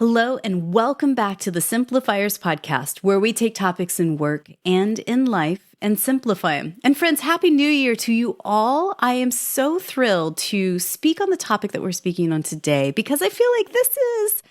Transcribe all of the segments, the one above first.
Hello, and welcome back to the Simplifiers podcast, where we take topics in work and in life and simplify them. And friends, Happy New Year to you all. I am so thrilled to speak on the topic that we're speaking on today because I feel like this is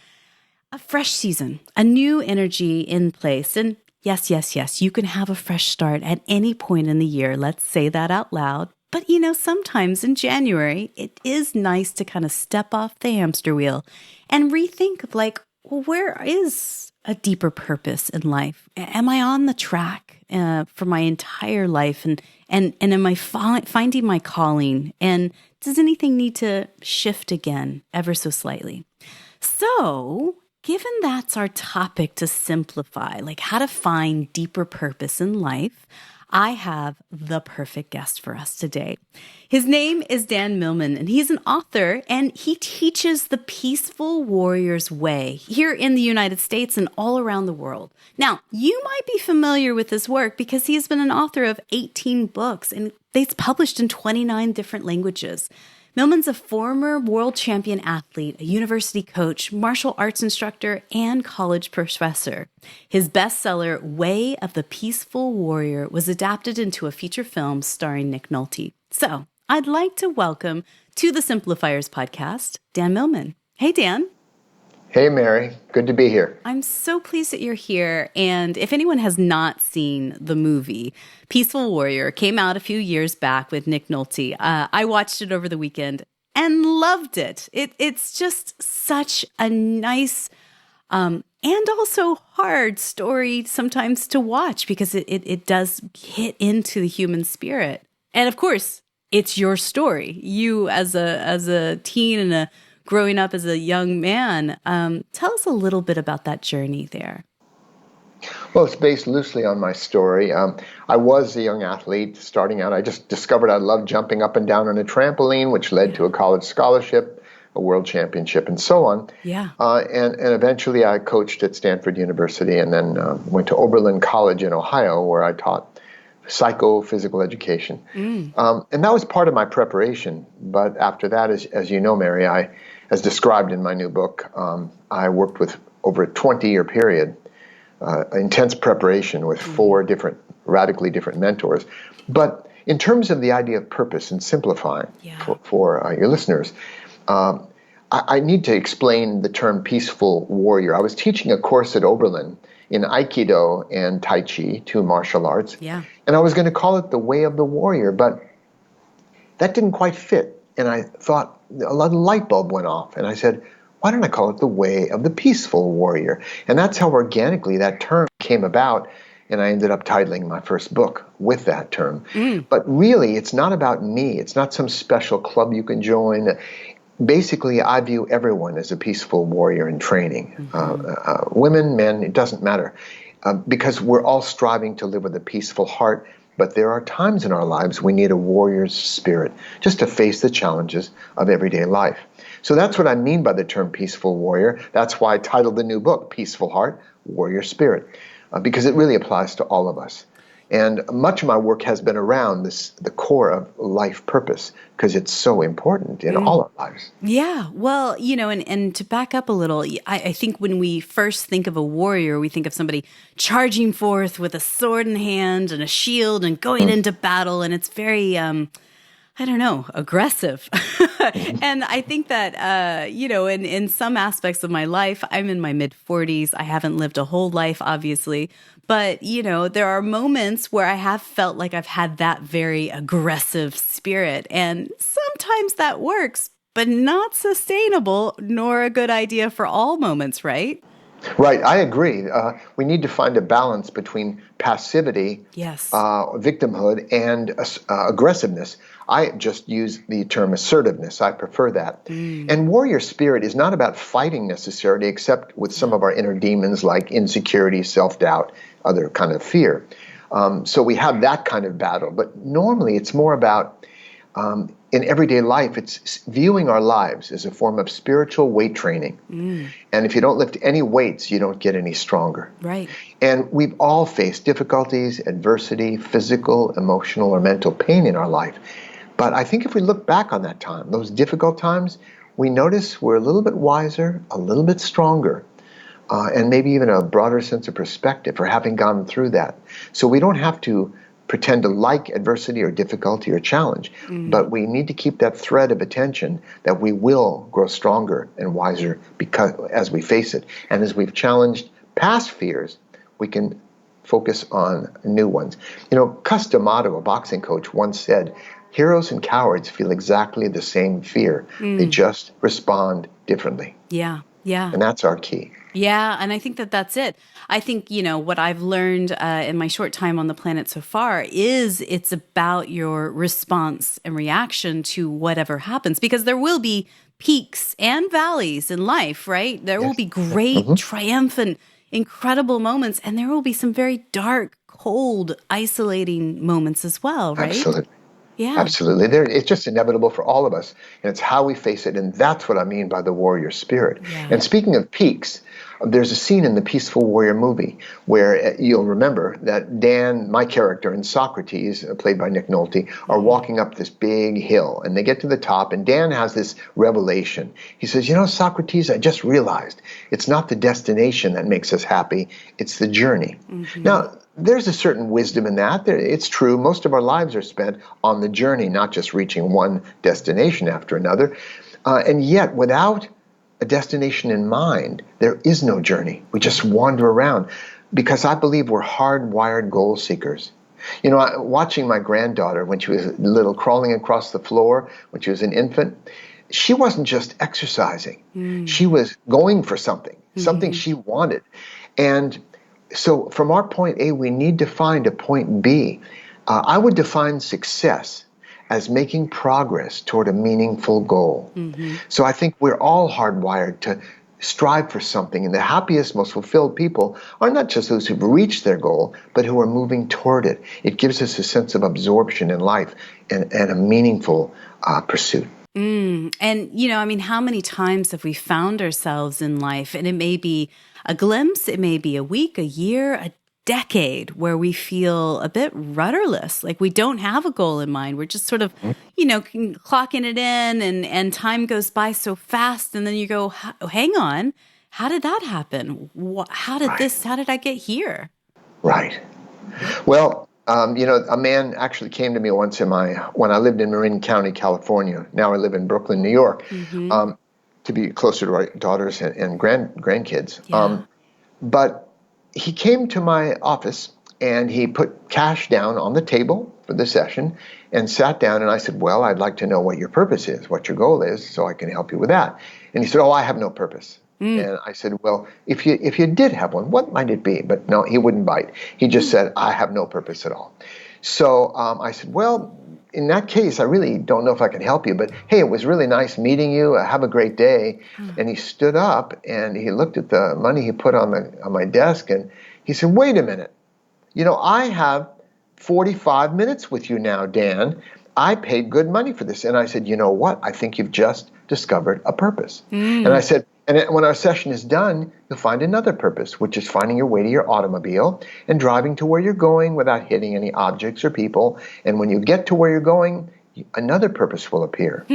a fresh season, a new energy in place. And yes, you can have a fresh start at any point in the year. Let's say that out loud. But sometimes in January, it is nice to kind of step off the hamster wheel and rethink of where is a deeper purpose in life? Am I on the track for my entire life? And am I finding my calling? And does anything need to shift again ever so slightly? So, given that's our topic to simplify, like how to find deeper purpose in life, I have the perfect guest for us today. His name is Dan Millman, and he's an author, and he teaches the peaceful warrior's way here in the United States and all around the world. Now, you might be familiar with his work because he's been an author of 18 books, and it's published in 29 different languages. Millman's a former world champion athlete, a university coach, martial arts instructor, and college professor. His bestseller, Way of the Peaceful Warrior, was adapted into a feature film starring Nick Nolte. So, I'd like to welcome to the Simplifiers podcast, Dan Millman. Hey, Dan. Hey, Mary. Good to be here. I'm so pleased that you're here. And if anyone has not seen the movie, Peaceful Warrior came out a few years back with Nick Nolte. I watched it over the weekend and loved it. It's just such a nice and also hard story sometimes to watch because it does hit into the human spirit. And of course, it's your story. You as a teen and growing up as a young man. Tell us a little bit about that journey there. Well, it's based loosely on my story. I was a young athlete starting out. I just discovered I loved jumping up and down on a trampoline, which led to a college scholarship, a world championship, and so on. Yeah. And eventually I coached at Stanford University and then went to Oberlin College in Ohio, where I taught psychophysical education. And that was part of my preparation. But after that, as you know, Mary, as described in my new book, I worked with over a 20-year period, intense preparation with four radically different mentors. But in terms of the idea of purpose and simplifying for your listeners, I need to explain the term peaceful warrior. I was teaching a course at Oberlin in Aikido and Tai Chi, two martial arts. Yeah. And I was going to call it the way of the warrior, but that didn't quite fit. And I thought, a light bulb went off. And I said, why don't I call it the way of the peaceful warrior? And that's how organically that term came about. And I ended up titling my first book with that term. But really, it's not about me. It's not some special club you can join. Basically, I view everyone as a peaceful warrior in training. Women, men, it doesn't matter. Because we're all striving to live with a peaceful heart. But there are times in our lives we need a warrior's spirit just to face the challenges of everyday life. So that's what I mean by the term peaceful warrior. That's why I titled the new book, Peaceful Heart, Warrior Spirit, because it really applies to all of us. And much of my work has been around the core of life purpose, because it's so important in all our lives. Yeah. Well, and to back up a little, I think when we first think of a warrior, we think of somebody charging forth with a sword in hand and a shield and going into battle. And it's very, aggressive. And I think that, in some aspects of my life, I'm in my mid-40s. I haven't lived a whole life, obviously. But, there are moments where I have felt like I've had that very aggressive spirit. And sometimes that works, but not sustainable, nor a good idea for all moments, right? Right, I agree. We need to find a balance between passivity, victimhood, and aggressiveness. I just use the term assertiveness. I prefer that. And warrior spirit is not about fighting necessarily, except with some of our inner demons like insecurity, self-doubt, other kind of fear. So we have that kind of battle. But normally it's more about, in everyday life, it's viewing our lives as a form of spiritual weight training. And if you don't lift any weights, you don't get any stronger. Right. And we've all faced difficulties, adversity, physical, emotional, or mental pain in our life. But I think if we look back on that time, those difficult times, we notice we're a little bit wiser, a little bit stronger. and maybe even a broader sense of perspective for having gone through that. So we don't have to pretend to like adversity or difficulty or challenge, but we need to keep that thread of attention that we will grow stronger and wiser because as we face it. And as we've challenged past fears, we can focus on new ones. Cus D'Amato, a boxing coach, once said, heroes and cowards feel exactly the same fear. They just respond differently. Yeah, yeah. And that's our key. Yeah, and I think that that's it. I think, what I've learned in my short time on the planet so far is it's about your response and reaction to whatever happens, because there will be peaks and valleys in life, right? There will be great, triumphant, incredible moments, and there will be some very dark, cold, isolating moments as well, right? Absolutely. Yeah. Absolutely. It's just inevitable for all of us. And it's how we face it. And that's what I mean by the warrior spirit. Yeah. And speaking of peaks, there's a scene in the Peaceful Warrior movie where you'll remember that Dan, my character, and Socrates, played by Nick Nolte, are walking up this big hill. And they get to the top, and Dan has this revelation. He says, Socrates, I just realized it's not the destination that makes us happy, it's the journey. Now, there's a certain wisdom in that. It's true. Most of our lives are spent on the journey, not just reaching one destination after another. And yet, without a destination in mind, there is no journey. We just wander around because I believe we're hardwired goal seekers. Watching my granddaughter when she was little, crawling across the floor when she was an infant, she wasn't just exercising. She was going for something she wanted. And so from our point A, we need to find a point B. I would define success as making progress toward a meaningful goal. So I think we're all hardwired to strive for something. And the happiest, most fulfilled people are not just those who've reached their goal, but who are moving toward it. It gives us a sense of absorption in life and a meaningful pursuit. And, how many times have we found ourselves in life, and it may be a glimpse, it may be a week, a year, a decade, where we feel a bit rudderless, like we don't have a goal in mind. We're just sort of, clocking it in, and time goes by so fast. And then you go, hang on, how did that happen? How did I get here? Right. Well, a man actually came to me once when I lived in Marin County, California. Now I live in Brooklyn, New York, to be closer to our daughters and grandkids. Yeah. But he came to my office and he put cash down on the table for the session and sat down, and I said, well, I'd like to know what your purpose is, what your goal is, so I can help you with that. And he said, I have no purpose. And I said, well, if you did have one, what might it be? But no, he wouldn't bite. He just said, I have no purpose at all. So I said, well, in that case, I really don't know if I can help you, but hey, it was really nice meeting you. Have a great day. And he stood up and he looked at the money he put on my desk, and he said, wait a minute. I have 45 minutes with you now, Dan. I paid good money for this. And I said, you know what? I think you've just discovered a purpose. And I said, and when our session is done, you'll find another purpose, which is finding your way to your automobile and driving to where you're going without hitting any objects or people. And when you get to where you're going, another purpose will appear.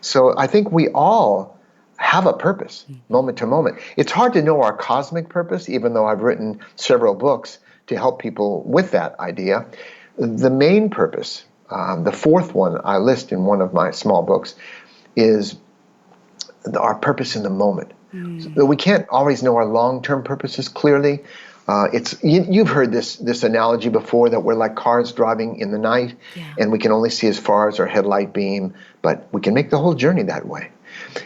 So I think we all have a purpose, moment to moment. It's hard to know our cosmic purpose, even though I've written several books to help people with that idea. The main purpose, the fourth one I list in one of my small books, is our purpose in the moment. So we can't always know our long-term purposes clearly. You've heard this analogy before, that we're like cars driving in the night, and we can only see as far as our headlight beam, but we can make the whole journey that way.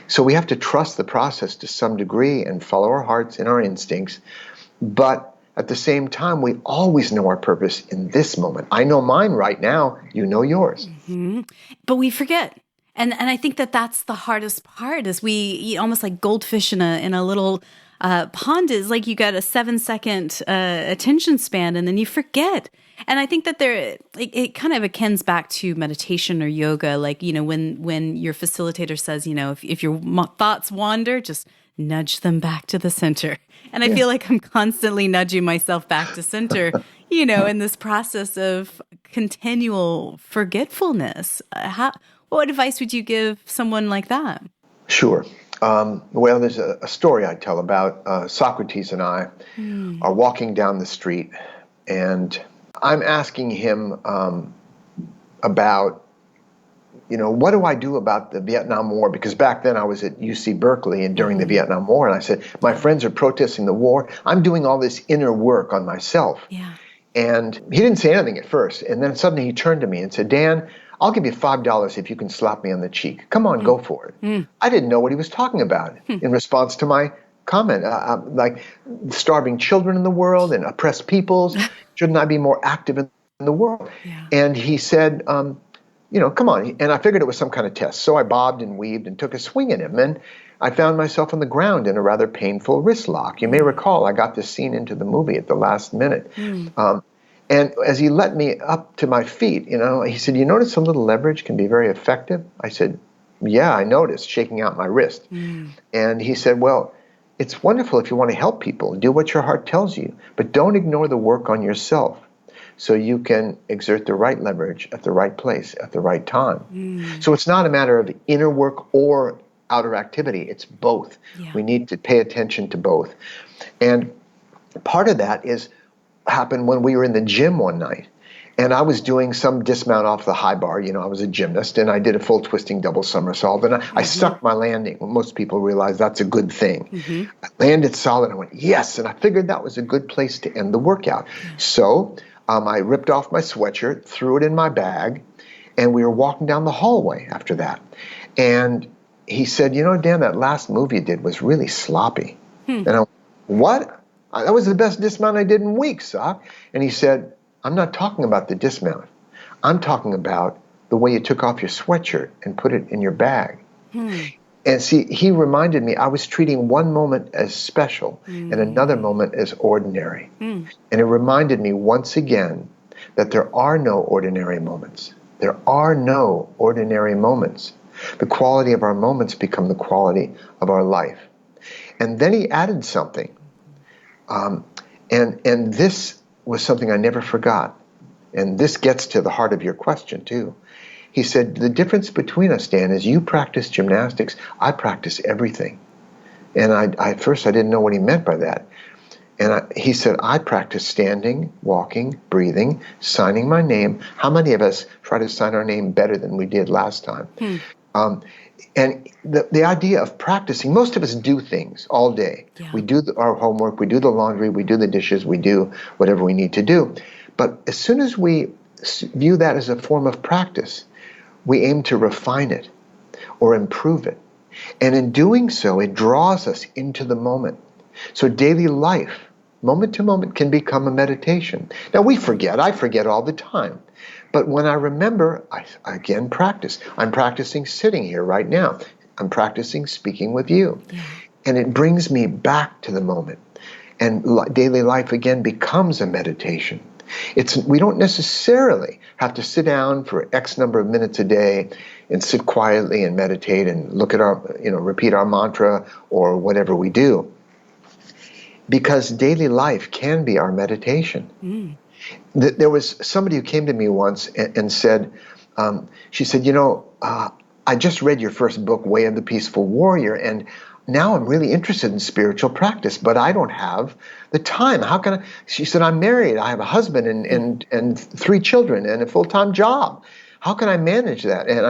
So we have to trust the process to some degree and follow our hearts and our instincts. But at the same time, we always know our purpose in this moment. I know mine right now. You know yours. But we forget. And I think that that's the hardest part, is we almost like goldfish in a little pond. Is like you got a 7-second attention span, and then you forget. And I think that it kind of akins back to meditation or yoga. Like, when your facilitator says, if your thoughts wander, just nudge them back to the center. And I feel like I'm constantly nudging myself back to center, in this process of continual forgetfulness. What advice would you give someone like that? Sure. Well, there's a story I tell about Socrates and I are walking down the street, and I'm asking him about, what do I do about the Vietnam War? Because back then I was at UC Berkeley and during the Vietnam War, and I said, my friends are protesting the war. I'm doing all this inner work on myself. Yeah. And he didn't say anything at first. And then suddenly he turned to me and said, Dan, I'll give you $5 if you can slap me on the cheek. Come on, go for it. I didn't know what he was talking about in response to my comment, like starving children in the world and oppressed peoples. Shouldn't I be more active in the world? Yeah. And he said, come on. And I figured it was some kind of test. So I bobbed and weaved and took a swing at him. And I found myself on the ground in a rather painful wrist lock. You may recall I got this scene into the movie at the last minute. And as he let me up to my feet, he said, you notice a little leverage can be very effective? I said, yeah, I noticed, shaking out my wrist. And he said, well, it's wonderful if you want to help people. Do what your heart tells you, but don't ignore the work on yourself so you can exert the right leverage at the right place at the right time. So it's not a matter of inner work or outer activity. It's both. Yeah. We need to pay attention to both. And part of that happened when we were in the gym one night. And I was doing some dismount off the high bar. I was a gymnast, and I did a full twisting double somersault. And I stuck my landing. Well, most people realize that's a good thing. I landed solid. I went, yes. And I figured that was a good place to end the workout. So I ripped off my sweatshirt, threw it in my bag, and we were walking down the hallway after that. And he said, Dan, that last move you did was really sloppy. And I went, what? That was the best dismount I did in weeks, Sock. And he said, I'm not talking about the dismount. I'm talking about the way you took off your sweatshirt and put it in your bag. And see, he reminded me I was treating one moment as special and another moment as ordinary. And it reminded me once again that there are no ordinary moments. There are no ordinary moments. The quality of our moments become the quality of our life. And then he added something. And this was something I never forgot. And this gets to the heart of your question, too. He said, the difference between us, Dan, is you practice gymnastics. I practice everything. And at first I didn't know what he meant by that. And he said, I practice standing, walking, breathing, signing my name. How many of us try to sign our name better than we did last time? And the idea of practicing, most of us do things all day. Yeah. We do our homework, we do the laundry, we do the dishes, we do whatever we need to do. But as soon as we view that as a form of practice, we aim to refine it or improve it. And in doing so, it draws us into the moment. So daily life, moment to moment, can become a meditation. Now I forget all the time. But when I remember, I again practice. I'm practicing sitting here right now. I'm practicing speaking with you. Yeah. And it brings me back to the moment. And daily life again becomes a meditation. We don't necessarily have to sit down for X number of minutes a day and sit quietly and meditate and look at repeat our mantra or whatever we do. Because daily life can be our meditation. There was somebody who came to me once and said, she said, I just read your first book, Way of the Peaceful Warrior, and now I'm really interested in spiritual practice, but I don't have the time. How can I? She said, I'm married. I have a husband and 3 children and a full-time job. How can I manage that? And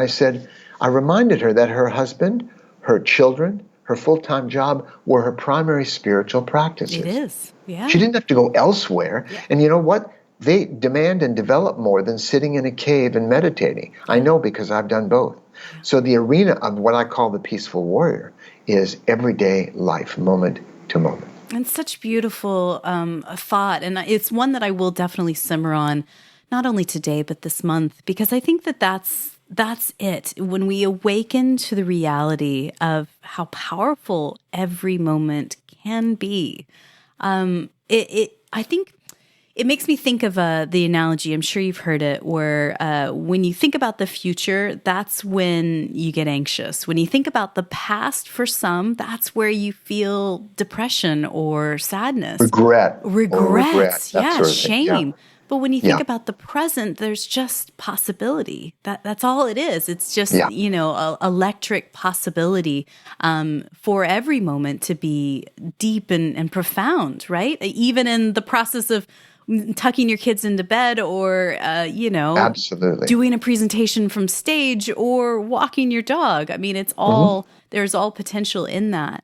I reminded her that her husband, her children, her full-time job were her primary spiritual practices. It is, yeah. She didn't have to go elsewhere. Yeah. And you know what? They demand and develop more than sitting in a cave and meditating. I know because I've done both. Yeah. So the arena of what I call the peaceful warrior is everyday life, moment to moment. And such beautiful thought. And it's one that I will definitely simmer on, not only today, but this month, because I think that's it. When we awaken to the reality of how powerful every moment can be, I think it makes me think of the analogy, I'm sure you've heard it, where when you think about the future, that's when you get anxious. When you think about the past, for some, that's where you feel depression or sadness. Regret. Yeah, shame. Yeah. But when you think Yeah. about the present, there's just possibility. That's all it is. It's just, Yeah. electric possibility for every moment to be deep and profound, right? Even in the process of tucking your kids into bed or, Absolutely. doing a presentation from stage or walking your dog. I mean, there's all potential in that.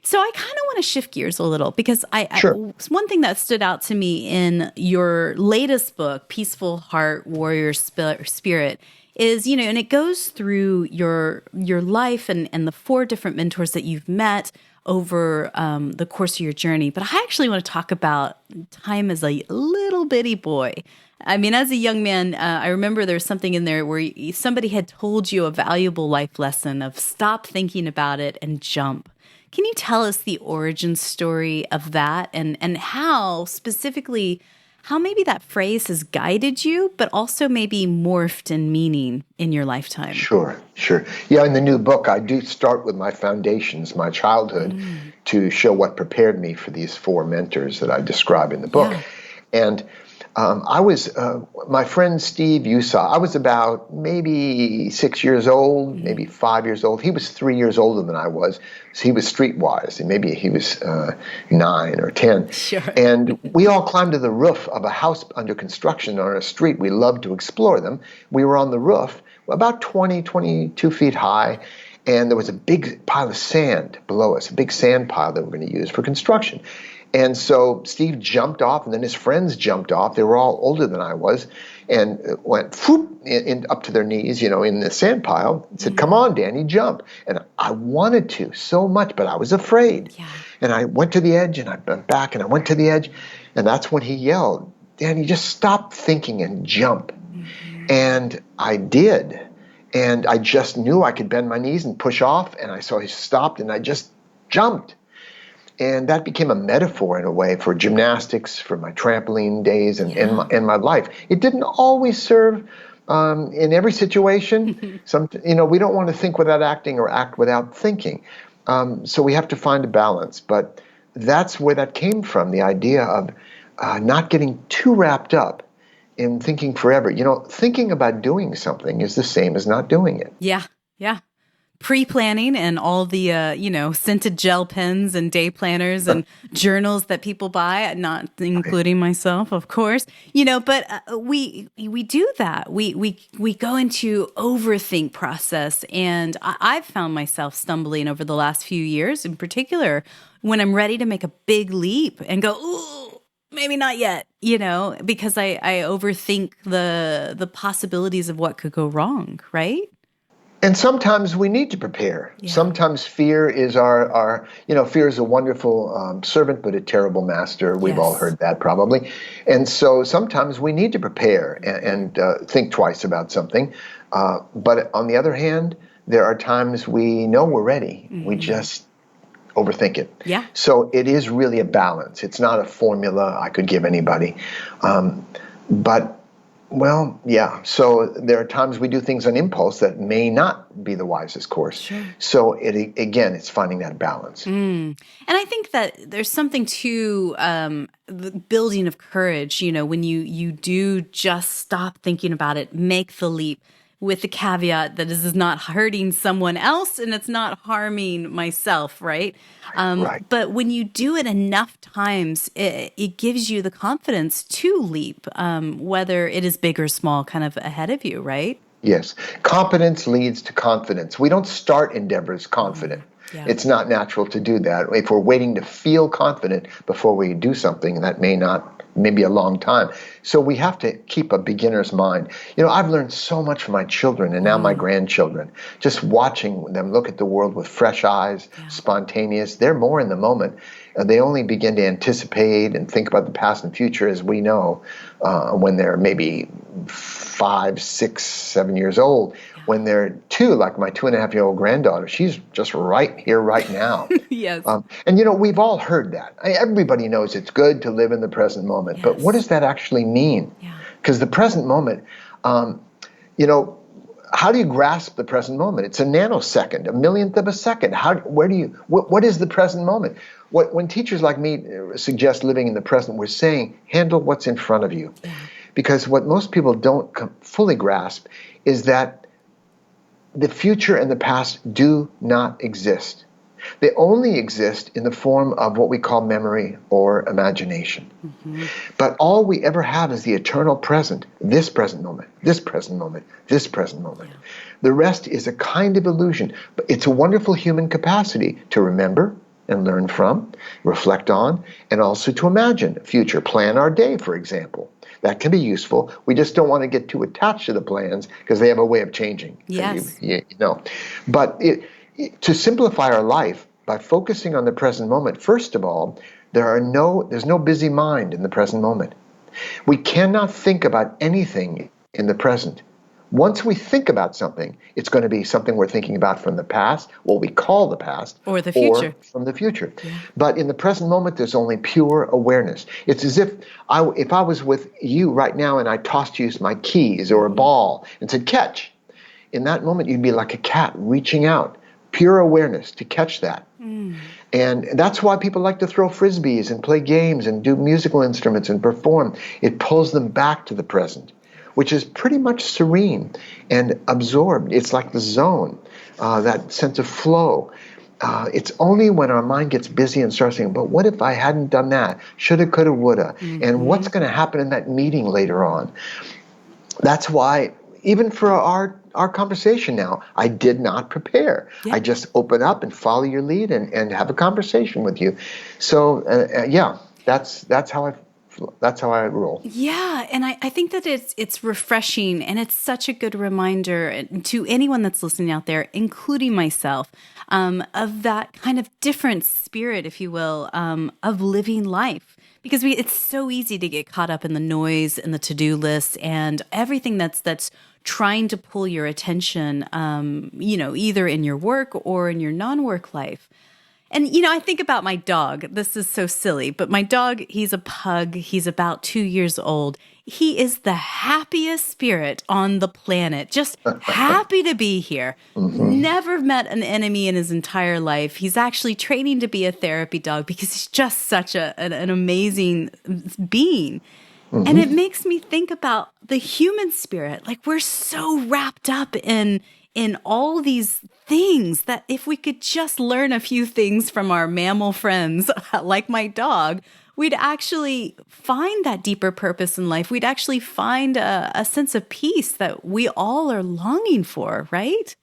So I kind of want to shift gears a little because Sure. one thing that stood out to me in your latest book, Peaceful Heart, Warrior Spirit, is, and it goes through your life and the 4 different mentors that you've met over the course of your journey. But I actually want to talk about time as a little bitty boy. I mean, as a young man, I remember there was something in there where somebody had told you a valuable life lesson of stop thinking about it and jump. Can you tell us the origin story of that and how specifically, how maybe that phrase has guided you, but also maybe morphed in meaning in your lifetime? Sure. Yeah, in the new book, I do start with my foundations, my childhood, to show what prepared me for these 4 mentors that I describe in the book. Yeah. And my friend Steve Usa, I was about maybe 6 years old, maybe 5 years old. He was 3 years older than I was. So he was streetwise, and maybe he was 9 or 10. Sure. And we all climbed to the roof of a house under construction on a street. We loved to explore them. We were on the roof, about 22 feet high, and there was a big pile of sand below us, a big sand pile that we're going to use for construction. And so Steve jumped off, and then his friends jumped off. They were all older than I was, and went up to their knees, in the sand pile. And said, "Come on, Danny, jump!" And I wanted to so much, but I was afraid. Yeah. And I went to the edge, and I went back, and I went to the edge, and that's when he yelled, "Danny, just stop thinking and jump." And I did, and I just knew I could bend my knees and push off, and I stopped, and I just jumped. And that became a metaphor in a way for gymnastics, for my trampoline days and my life. It didn't always serve in every situation. We don't want to think without acting or act without thinking. So we have to find a balance. But that's where that came from, the idea of not getting too wrapped up in thinking forever. Thinking about doing something is the same as not doing it. Yeah. Pre-planning and all the, scented gel pens and day planners and journals that people buy, not including myself, of course, but we do that. We go into overthink process. And I've found myself stumbling over the last few years, in particular, when I'm ready to make a big leap and go, ooh, maybe not yet, because I overthink the possibilities of what could go wrong, right? And sometimes we need to prepare. Yeah. Sometimes fear is fear is a wonderful servant, but a terrible master. We've all heard that probably. And so sometimes we need to prepare and think twice about something. But on the other hand, there are times we know we're ready. We just overthink it. Yeah. So it is really a balance. It's not a formula I could give anybody. So there are times we do things on impulse that may not be the wisest course. Sure. So it's finding that balance. And I think that there's something to the building of courage, when you do just stop thinking about it, make the leap, with the caveat that this is not hurting someone else and it's not harming myself, right? Right. But when you do it enough times, it gives you the confidence to leap, whether it is big or small, kind of ahead of you, right? Yes. Competence leads to confidence. We don't start endeavors confident. Yeah. It's not natural to do that. If we're waiting to feel confident before we do something, that may be a long time. So we have to keep a beginner's mind. I've learned so much from my children and now my grandchildren, just watching them look at the world with fresh eyes, spontaneous. They're more in the moment. They only begin to anticipate and think about the past and future, as we know, when they're maybe 5, 6, 7 years old. When they're 2, like my 2.5-year-old granddaughter, she's just right here, right now. Yes. We've all heard that. Everybody knows it's good to live in the present moment. Yes. But what does that actually mean? Because the present moment, how do you grasp the present moment? It's a nanosecond, a millionth of a second. What is the present moment? When teachers like me suggest living in the present, we're saying handle what's in front of you. Because what most people don't fully grasp is that the future and the past do not exist. They only exist in the form of what we call memory or imagination. Mm-hmm. But all we ever have is the eternal present, this present moment, this present moment, this present moment. Yeah. The rest is a kind of illusion. But it's a wonderful human capacity to remember and learn from, reflect on, and also to imagine future. Plan our day, for example. That can be useful. We just don't want to get too attached to the plans because they have a way of changing. Yes. You know. But to simplify our life by focusing on the present moment, first of all, there's no busy mind in the present moment. We cannot think about anything in the present. Once we think about something, it's going to be something we're thinking about from the past, what we call the past, Or the future. or from the future. Yeah. But in the present moment, there's only pure awareness. It's as if I was with you right now and I tossed you my keys or a ball and said, catch. In that moment, you'd be like a cat reaching out, pure awareness to catch that. And that's why people like to throw frisbees and play games and do musical instruments and perform. It pulls them back to the present, which is pretty much serene and absorbed. It's like the zone, that sense of flow. It's only when our mind gets busy and starts saying, but what if I hadn't done that? Shoulda, coulda, woulda. Mm-hmm. And what's going to happen in that meeting later on? That's why, even for our conversation now, I did not prepare. Yeah. I just open up and follow your lead and have a conversation with you. So, that's how I roll. Yeah, and I think that it's refreshing, and it's such a good reminder to anyone that's listening out there, including myself, of that kind of different spirit, if you will, of living life. Because it's so easy to get caught up in the noise and the to-do list and everything that's trying to pull your attention, either in your work or in your non-work life. And, I think about my dog. This is so silly, but my dog, he's a pug. He's about 2 years old. He is the happiest spirit on the planet, just happy to be here. Mm-hmm. Never met an enemy in his entire life. He's actually training to be a therapy dog because he's just such an amazing being. Mm-hmm. And it makes me think about the human spirit. Like, we're so wrapped up in all these things that if we could just learn a few things from our mammal friends, like my dog, we'd actually find that deeper purpose in life. We'd actually find a sense of peace that we all are longing for, right?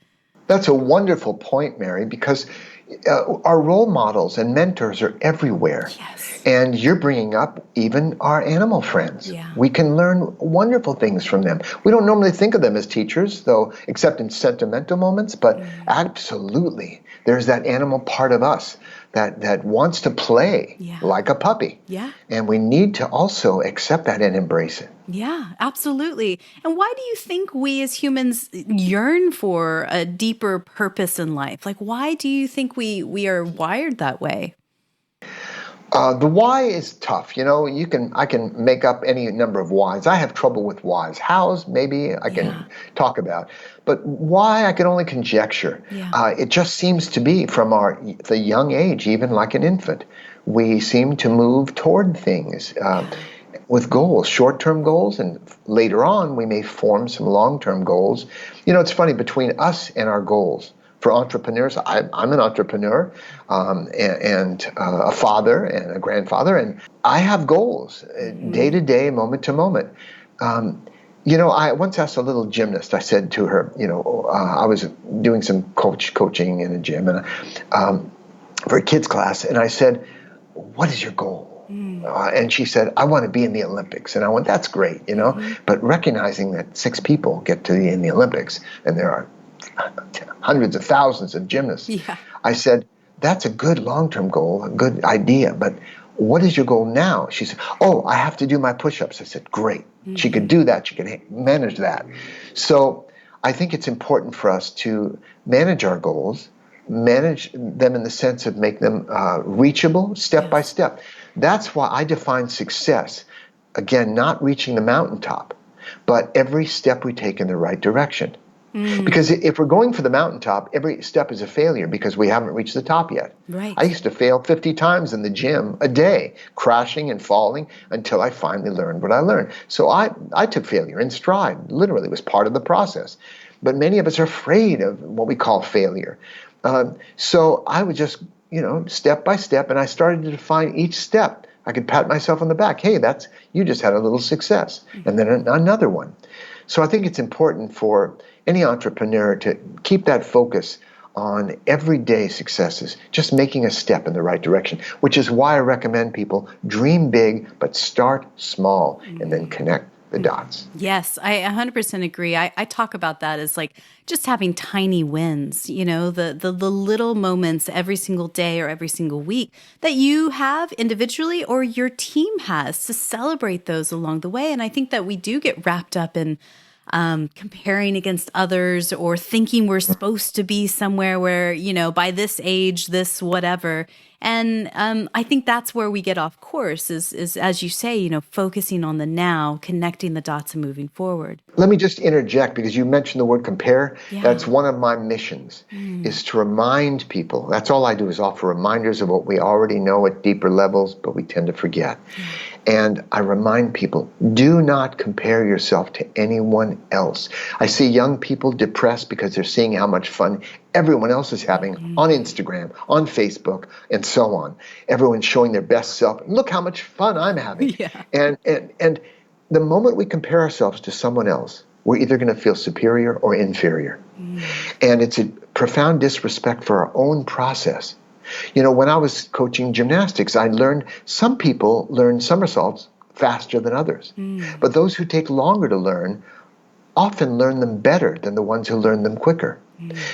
That's a wonderful point, Mary, because our role models and mentors are everywhere. Yes. And you're bringing up even our animal friends. Yeah. We can learn wonderful things from them. We don't normally think of them as teachers, though, except in sentimental moments, but absolutely, there's that animal part of us that wants to play like a puppy. Yeah. And we need to also accept that and embrace it. Yeah, absolutely. And why do you think we as humans yearn for a deeper purpose in life? Like, why do you think we are wired that way? The why is tough. I can make up any number of whys. I have trouble with whys. Hows, maybe I can talk about. But why, I can only conjecture. Yeah. It just seems to be from the young age, even like an infant, we seem to move toward things with goals, short-term goals, and later on we may form some long-term goals. It's funny, between us and our goals. For entrepreneurs, I'm an entrepreneur and a father and a grandfather, and I have goals day to day, moment to moment. I once asked a little gymnast, I said to her, I was doing some coaching in a gym and for a kids class, and I said, what is your goal? And she said, I want to be in the Olympics. And I went, that's great, but recognizing that 6 people get to be in the Olympics, and there are hundreds of thousands of gymnasts. Yeah. I said, that's a good long-term goal, a good idea, but what is your goal now? She said, I have to do my push-ups. I said, great. Mm-hmm. She could do that. She could manage that. So I think it's important for us to manage our goals, manage them in the sense of make them reachable step by step. That's why I define success, again, not reaching the mountaintop, but every step we take in the right direction. Because if we're going for the mountaintop, every step is a failure because we haven't reached the top yet. Right. I used to fail 50 times in the gym a day, crashing and falling until I finally learned what I learned. So I took failure in stride. Literally, it was part of the process. But many of us are afraid of what we call failure. So I would just, step by step, and I started to define each step. I could pat myself on the back. Hey, you just had a little success. And then another one. So I think it's important for any entrepreneur to keep that focus on everyday successes, just making a step in the right direction, which is why I recommend people dream big, but start small and then connect the dots. Yes, I 100% agree. I talk about that as like just having tiny wins, the little moments every single day or every single week that you have individually or your team has to celebrate those along the way. And I think that we do get wrapped up in comparing against others or thinking we're supposed to be somewhere where, by this age, this whatever. And I think that's where we get off course is as you say, focusing on the now, connecting the dots and moving forward. Let me just interject because you mentioned the word compare. Yeah. That's one of my missions is to remind people. That's all I do is offer reminders of what we already know at deeper levels, but we tend to forget. And I remind people, do not compare yourself to anyone else. I see young people depressed because they're seeing how much fun everyone else is having on Instagram, on Facebook, and so on. Everyone's showing their best self. Look how much fun I'm having. Yeah. And the moment we compare ourselves to someone else, we're either going to feel superior or inferior. And it's a profound disrespect for our own process. When I was coaching gymnastics, I learned some people learn somersaults faster than others. But those who take longer to learn often learn them better than the ones who learn them quicker.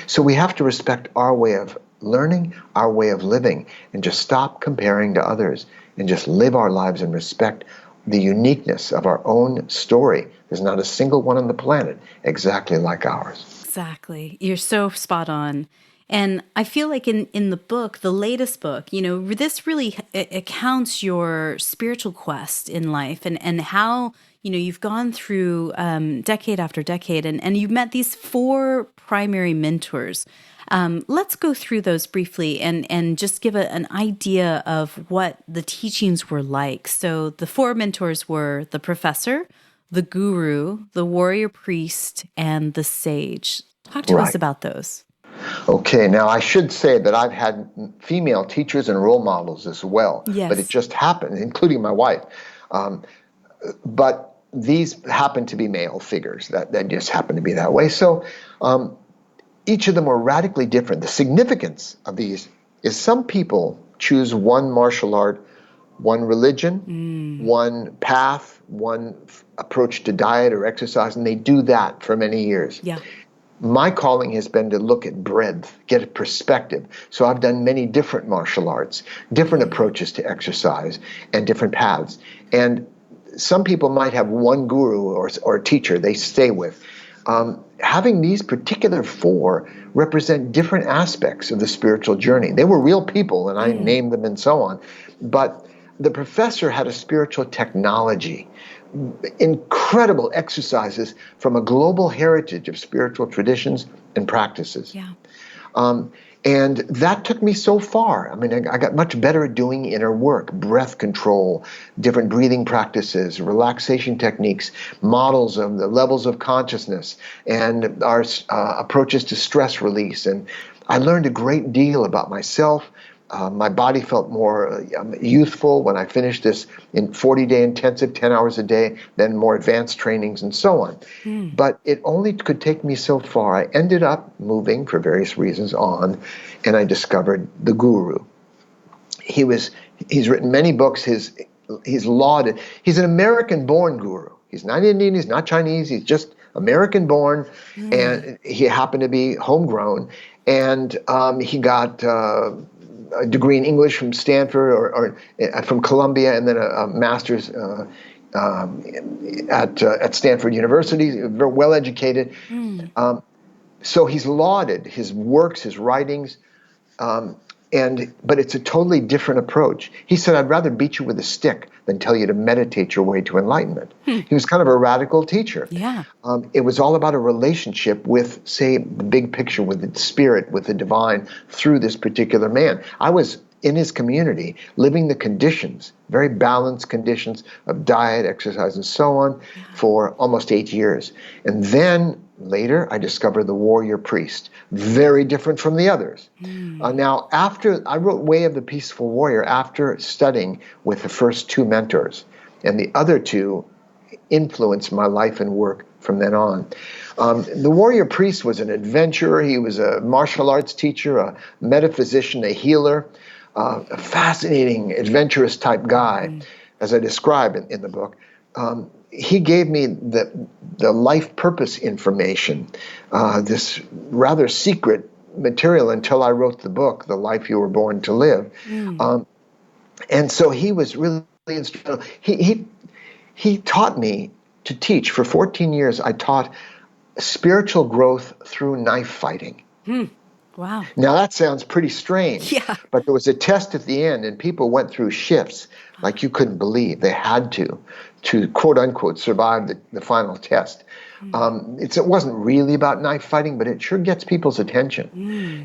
So we have to respect our way of learning, our way of living, and just stop comparing to others and just live our lives and respect the uniqueness of our own story. There's not a single one on the planet exactly like ours. Exactly. You're so spot on. And I feel like in the book, the latest book, this really accounts your spiritual quest in life and how, you've gone through decade after decade and you've met these 4 primary mentors. Let's go through those briefly and just give an idea of what the teachings were like. So the 4 mentors were the professor, the guru, the warrior priest, and the sage. Talk to us about those. Okay, now I should say that I've had female teachers and role models as well, but it just happened, including my wife. But these happen to be male figures that just happen to be that way. So each of them were radically different. The significance of these is some people choose one martial art, one religion, one path, one approach to diet or exercise, and they do that for many years. Yeah. My calling has been to look at breadth, get a perspective. So I've done many different martial arts, different approaches to exercise, and different paths. And some people might have one guru or teacher they stay with. Having these particular 4 represent different aspects of the spiritual journey. They were real people, and I named them and so on. But the professor had a spiritual technology, incredible exercises from a global heritage of spiritual traditions and practices. Yeah. And that took me so far. I mean, I got much better at doing inner work, breath control, different breathing practices, relaxation techniques, models of the levels of consciousness, and our approaches to stress release. And I learned a great deal about myself. My body felt more youthful when I finished this in 40-day intensive, 10 hours a day, then more advanced trainings and so on. But it only could take me so far. I ended up moving for various reasons on, and I discovered the guru. He's written many books. He's lauded. He's an American-born guru. He's not Indian. He's not Chinese. He's just American-born, and he happened to be homegrown. And he got a degree in English from Stanford or from Columbia, and then a master's at Stanford University. Very well educated. So he's lauded his works, his writings, and But it's a totally different approach. He said, I'd rather beat you with a stick than tell you to meditate your way to enlightenment. He was kind of a radical teacher. Yeah. It was all about a relationship with, say, the big picture, with the spirit, with the divine, through this particular man. I was in his community, living the conditions, very balanced conditions of diet, exercise, and so on, for almost 8 years. And then later, I discovered the warrior priest, very different from the others. Now, after I wrote Way of the Peaceful Warrior after studying with the first two mentors, and the other two influenced my life and work from then on. The warrior priest was an adventurer. He was a martial arts teacher, a metaphysician, a healer, a fascinating, adventurous type guy, as I describe in the book. He gave me the life purpose information, this rather secret material until I wrote the book, The Life You Were Born to Live. And so he was really instrumental. He taught me to teach. For 14 years, I taught spiritual growth through knife fighting. Wow. Now, that sounds pretty strange. Yeah. But there was a test at the end, and people went through shifts like you couldn't believe. They had to quote unquote survive the final test. It wasn't really about knife fighting, but it sure gets people's attention.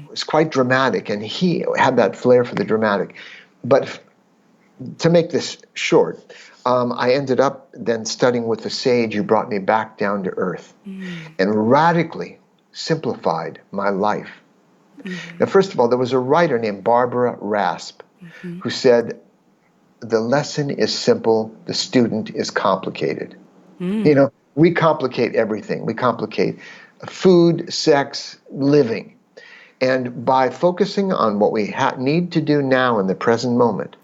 It was quite dramatic, and he had that flair for the dramatic. But to make this short, I ended up then studying with the sage who brought me back down to earth and radically simplified my life. Now, first of all, there was a writer named Barbara Rasp who said, the lesson is simple, the student is complicated. You know, we complicate everything. We complicate food, sex, living. And by focusing on what we need to do now in the present moment,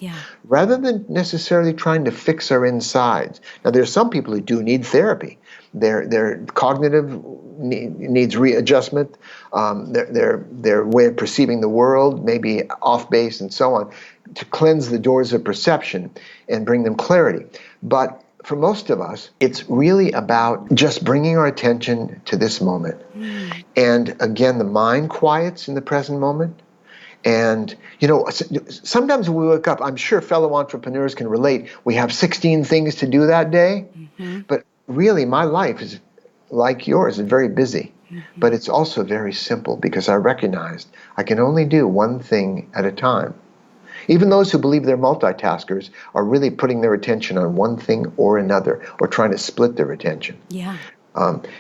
rather than necessarily trying to fix our insides. Now, there are some people who do need therapy. Their cognitive needs readjustment. Their way of perceiving the world may be off base and so on, to cleanse the doors of perception and bring them clarity. But for most of us, it's really about just bringing our attention to this moment. And again, the mind quiets in the present moment. And, you know, sometimes when we wake up, I'm sure fellow entrepreneurs can relate, we have 16 things to do that day. But really, my life is like yours, it's very busy. But it's also very simple because I recognized I can only do one thing at a time. Even those who believe they're multitaskers are really putting their attention on one thing or another, or trying to split their attention.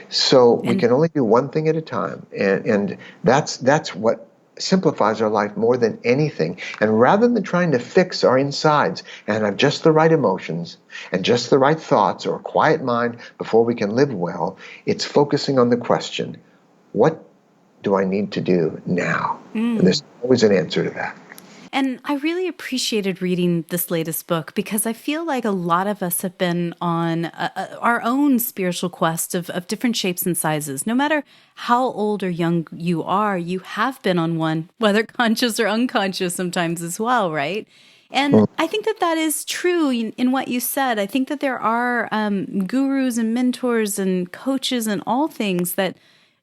So we can only do one thing at a time, and that's what simplifies our life more than anything. And rather than trying to fix our insides and have just the right emotions and just the right thoughts or a quiet mind before we can live well, it's focusing on the question, what do I need to do now? And there's always an answer to that. And I really appreciated reading this latest book because I feel like a lot of us have been on our own spiritual quest of different shapes and sizes. No matter how old or young you are, you have been on one, whether conscious or unconscious sometimes as well, right? And I think that is true in what you said. I think that there are gurus and mentors and coaches and all things that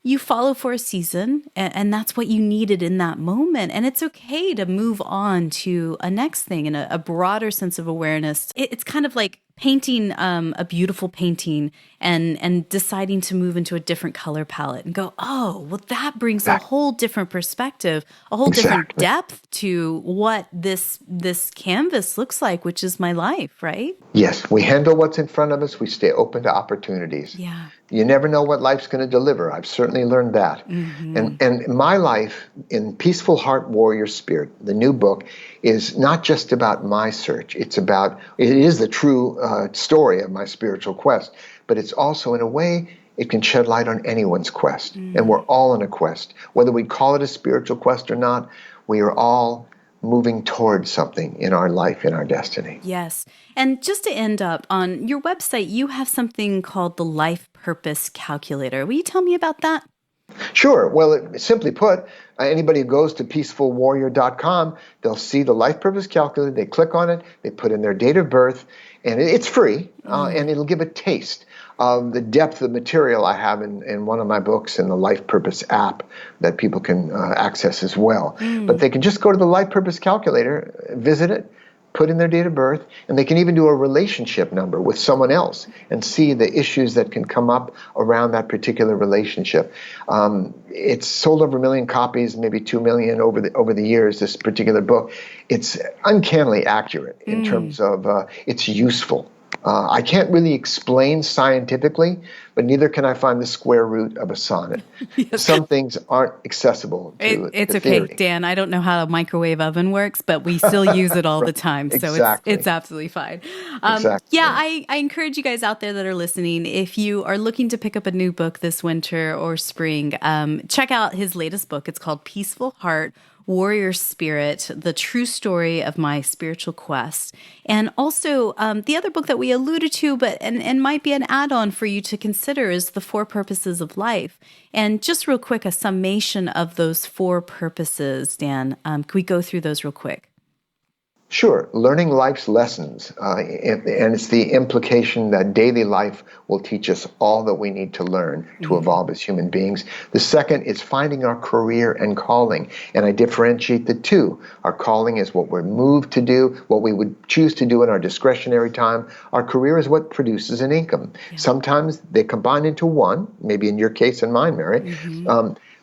you follow for a season, and that's what you needed in that moment. And it's okay to move on to a next thing and a broader sense of awareness. It's kind of like painting a beautiful painting and deciding to move into a different color palette and go, oh, well, that brings a whole different perspective, a whole different depth to what this canvas looks like, which is my life, right? Yes, we handle what's in front of us. We stay open to opportunities. Yeah. You never know what life's going to deliver. I've certainly learned that. And my life in Peaceful Heart Warrior Spirit, the new book, is not just about my search. It is the true story of my spiritual quest, but it's also, in a way, it can shed light on anyone's quest. And we're all on a quest. Whether we call it a spiritual quest or not, we are all moving towards something in our life, in our destiny. Yes. And just to end up, on your website, you have something called the Life Purpose Calculator. Will you tell me about that? Sure. Well, simply put, anybody who goes to peacefulwarrior.com, they'll see the life purpose calculator. They click on it, they put in their date of birth, and it's free, and it'll give a taste of the depth of material I have in one of my books in the Life Purpose app that people can access as well. But they can just go to the Life Purpose calculator, visit it, put in their date of birth, and they can even do a relationship number with someone else and see the issues that can come up around that particular relationship. It's sold over 1 million copies, maybe 2 million over the years, this particular book. It's uncannily accurate in terms of it's useful. I can't really explain scientifically, but neither can I find the square root of a sonnet. Yes. Some things aren't accessible to it's okay, theory. Dan. I don't know how a microwave oven works, but we still use it all the time. So exactly. It's absolutely fine. Exactly. Yeah, I encourage you guys out there that are listening, if you are looking to pick up a new book this winter or spring, check out his latest book. It's called Peaceful Heart, Warrior Spirit, The True Story of My Spiritual Quest. And also the other book that we alluded to, and might be an add-on for you to consider, is The 4 Purposes of Life. And just real quick, a summation of those 4 purposes, Dan. Can we go through those real quick? Sure. Learning life's lessons, and it's the implication that daily life will teach us all that we need to learn to evolve as human beings. The second is finding our career and calling, and I differentiate the two. Our calling is what we're moved to do, what we would choose to do in our discretionary time. Our career is what produces an income. Yeah. Sometimes they combine into one, maybe in your case and mine, Mary,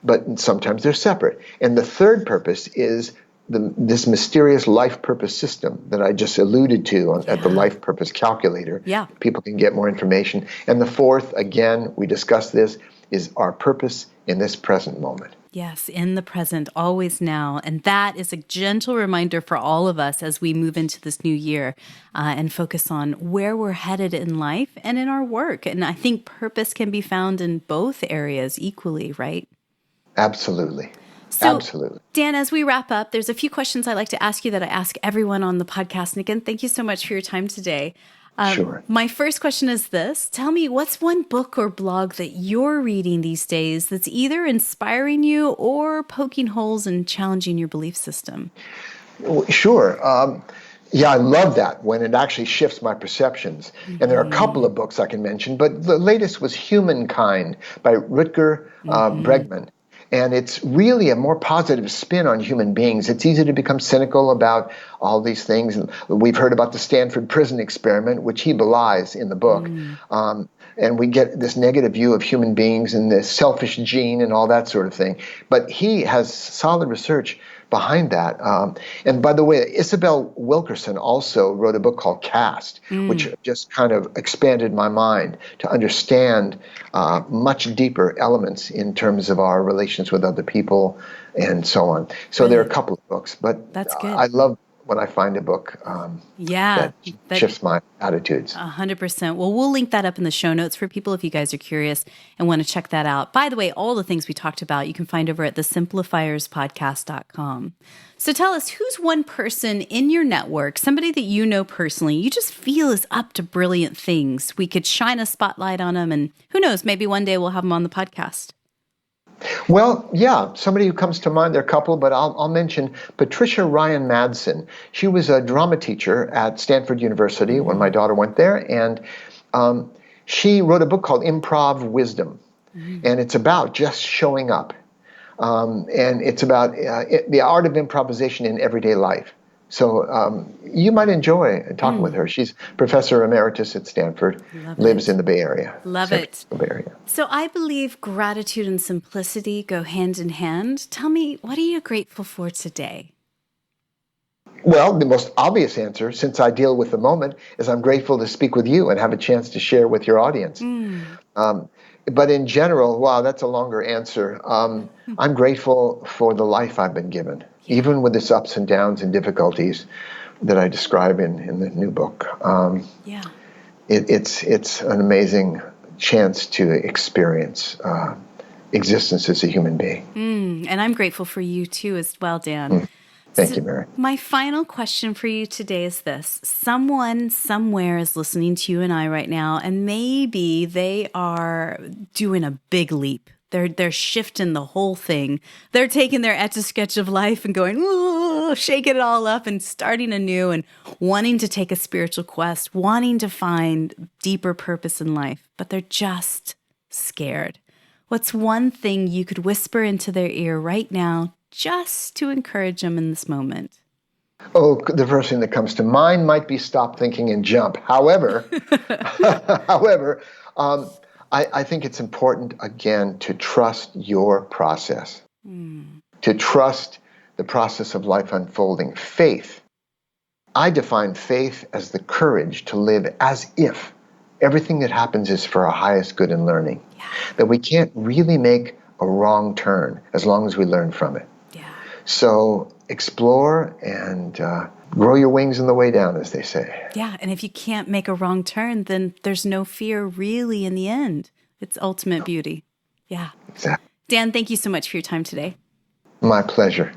but sometimes they're separate. And the third purpose is this mysterious life purpose system that I just alluded to at the life purpose calculator. Yeah. People can get more information. And the fourth, again, we discussed this, is our purpose in this present moment. Yes, in the present, always now. And that is a gentle reminder for all of us as we move into this new year and focus on where we're headed in life and in our work. And I think purpose can be found in both areas equally, right? Absolutely. So, absolutely. Dan, as we wrap up, there's a few questions I'd like to ask you that I ask everyone on the podcast. And again, thank you so much for your time today. Sure. My first question is this. Tell me, what's one book or blog that you're reading these days that's either inspiring you or poking holes and challenging your belief system? Sure. Yeah, I love that when it actually shifts my perceptions. And there are a couple of books I can mention, but the latest was Humankind by Rutger Bregman. And it's really a more positive spin on human beings. It's easy to become cynical about all these things. And we've heard about the Stanford prison experiment, which he belies in the book. And we get this negative view of human beings and this selfish gene and all that sort of thing. But he has solid research behind that. And by the way, Isabel Wilkerson also wrote a book called Caste, which just kind of expanded my mind to understand much deeper elements in terms of our relations with other people and so on. So there are a couple of books, but that's good. I love when I find a book that shifts my attitudes. 100%. Well, we'll link that up in the show notes for people if you guys are curious and want to check that out. By the way, all the things we talked about, you can find over at thesimplifierspodcast.com. So tell us, who's one person in your network, somebody that you know personally, you just feel is up to brilliant things? We could shine a spotlight on them, and who knows, maybe one day we'll have them on the podcast. Well, yeah, somebody who comes to mind, there are a couple, but I'll mention Patricia Ryan Madsen. She was a drama teacher at Stanford University when my daughter went there, and she wrote a book called Improv Wisdom, and it's about just showing up, and it's about the art of improvisation in everyday life. So you might enjoy talking with her. She's professor emeritus at Stanford, lives in the Bay Area. Love it. Bay Area. So I believe gratitude and simplicity go hand in hand. Tell me, what are you grateful for today? Well, the most obvious answer, since I deal with the moment, is I'm grateful to speak with you and have a chance to share with your audience. But in general, wow, that's a longer answer. I'm grateful for the life I've been given, even with its ups and downs and difficulties that I describe in the new book. It's an amazing chance to experience existence as a human being. And I'm grateful for you too as well, Dan. Thank you, Mary. My final question for you today is this. Someone somewhere is listening to you and I right now, and maybe they are doing a big leap. They're shifting the whole thing. They're taking their Etch-a-Sketch of life and going, ooh, shaking it all up and starting anew and wanting to take a spiritual quest, wanting to find deeper purpose in life, but they're just scared. What's one thing you could whisper into their ear right now just to encourage them in this moment? Oh, the first thing that comes to mind might be stop thinking and jump. However, I think it's important, again, to trust your process, to trust the process of life unfolding. Faith. I define faith as the courage to live as if everything that happens is for our highest good and learning, that we can't really make a wrong turn as long as we learn from it. Yeah. So explore and grow your wings on the way down, as they say. Yeah, and if you can't make a wrong turn, then there's no fear really in the end. It's ultimate beauty. Yeah. Exactly. Dan, thank you so much for your time today. My pleasure.